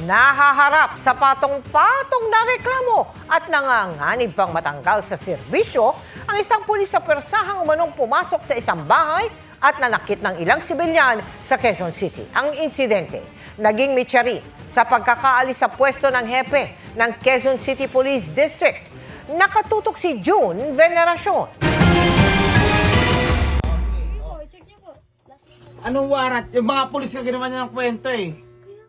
Nahaharap sa patong-patong na reklamo at nanganganib pang matanggal sa serbisyo ang isang pulis sa persahang umanong pumasok sa isang bahay at nanakit ng ilang sibilyan sa Quezon City. Ang insidente naging mitsari sa pagkakaalis sa pwesto ng hepe ng Quezon City Police District. Nakatutok si June Veneracion. Anong warrant? Yung mga pulis ka ginawa niya ng kwento eh.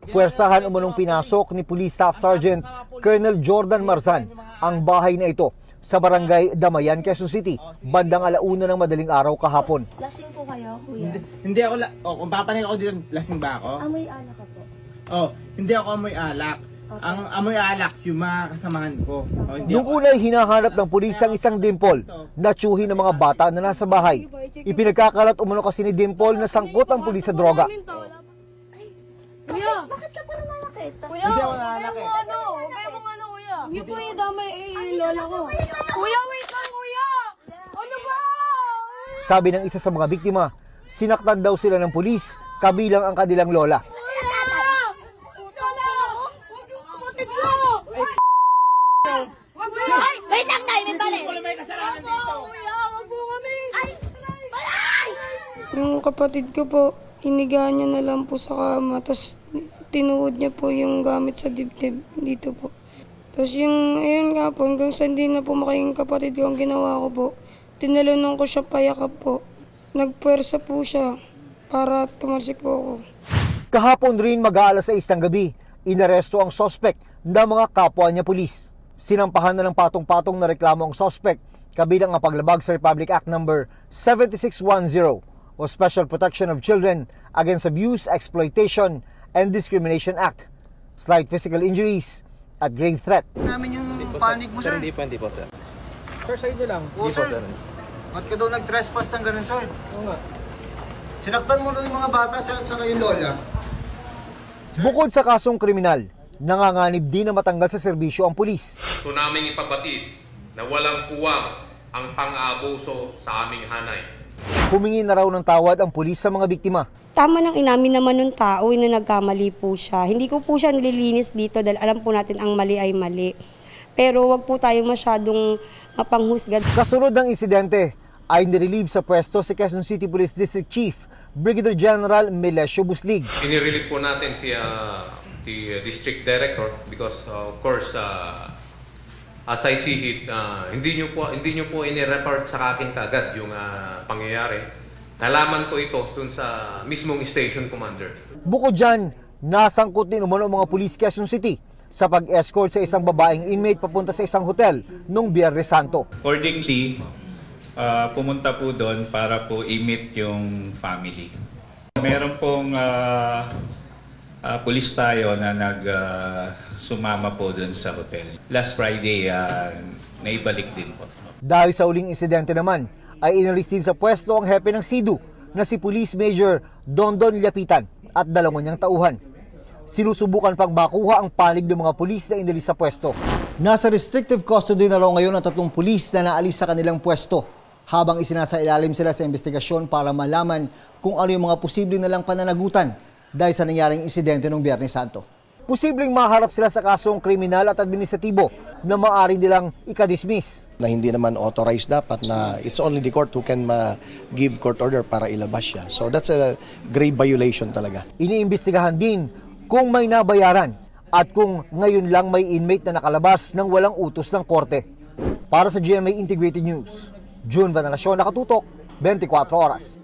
Puwersahan umunong pinasok ni Police Staff Sergeant Colonel Jordan Marzan ang bahay na ito sa barangay Damayan, Quezon City, bandang 1:00 ng madaling araw kahapon. Lasing po kayo, kuya? Hindi ako, kung papanig ako dito, lasing ba ako? Amoy alak ka po. Hindi ako amoy alak. Okay. Ang amoy alak, yung mga kasamahan ko. Nung una'y hinahanap ng pulis ang isang Dimple na tsuhin ng mga bata na nasa bahay. Ipinagkakalat umano kasi ni Dimple na sangkot ang pulis sa droga. Kuya! Bakit ka pa nananakit? Kuya! Hindi ako nananakit. Kaya mo ano, kuya? Hindi po yung damay lola ko. Kuya, wait lang, kuya! Ano ba? Sabi ng isa sa mga biktima, sinaktan daw sila ng pulis, kabilang ang kanilang lola. Ay! Wait lang, Nay! May balik! May kasalanan dito. Kuya, wag po kami! Ay! Balay! Yung kapatid ko po, hinigaan niya na lang po sa kama, tapos tinuod niya po yung gamit sa dibdib dito po. Tapos yung, ayun nga po, hanggang sa hindi na po makayong kapatid ko, ang ginawa ko po, tinalunan ko siya payakap po. Nagpuwersa po siya para tumalsik po ako. Kahapon rin mag-aalas 6 ng gabi, inaresto ang suspect na mga kapwa niya pulis. Sinampahan na ng patong-patong na reklamo ang suspect, kabilang ang paglabag sa Republic Act No. 7610 o Special Protection of Children Against Abuse, Exploitation, and Discrimination Act, slight physical injuries, at grave threat. Namin yung panic mo, sir. Hindi po, sir. Sir, sa inyo lang. Oo, sir. Ba't ka daw nag-trespass ng ganun, sir? Oo nga. Sinaktan mo daw yung mga bata, sir, sa kayong lola. Bukod sa kasong kriminal, nanganganib din na matanggal sa serbisyo ang pulis. Gusto namin ipabatid na walang puwang ang pang-aabuso sa aming hanay. Humingi na raw ng tawad ang pulis sa mga biktima. Tama nang inamin naman ng tao na nagkamali po siya. Hindi ko po siya nililinis dito dahil alam po natin ang mali ay mali. Pero wag po tayo masyadong mapanghusga. Kasunod ng insidente ay nirelieve sa pwesto si Quezon City Police District Chief Brigadier General Melesio Buslig. Inirelieve po natin si District Director because of course as I see it, hindi niyo po ini-report sa akin kaagad yung pangyayari. Nalaman ko ito dun sa mismong station commander. Bukod dyan, nasangkot din umano ang mga pulis Quezon City sa pag-escort sa isang babaeng inmate papunta sa isang hotel noong Biyernes Santo. Accordingly, pumunta po doon para po i-meet yung family. Meron pong pulis tayo na sumama po doon sa hotel. Last Friday, naibalik din po. Dahil sa uling insidente naman, ay inalis din sa pwesto ang hepe ng SIDU na si Police Major Dondon Llapitan at 2 niyang tauhan. Sinusubukan pang makuha ang panig ng mga pulis na inalis sa pwesto. Nasa restrictive custody na raw ngayon ang 3 pulis na naalis sa kanilang pwesto habang isinasailalim sila sa investigasyon para malaman kung ano yung mga posibleng nalang pananagutan dahil sa nangyaring insidente noong Biyernes Santo. Posibleng maharap sila sa kasong kriminal at administratibo na maaari nilang ikadismiss. Na hindi naman authorized dapat na it's only the court who can give court order para ilabas siya. So that's a grave violation talaga. Iniimbestigahan din kung may nabayaran at kung ngayon lang may inmate na nakalabas ng walang utos ng korte. Para sa GMA Integrated News, June Veneracion, nakatutok, 24 oras.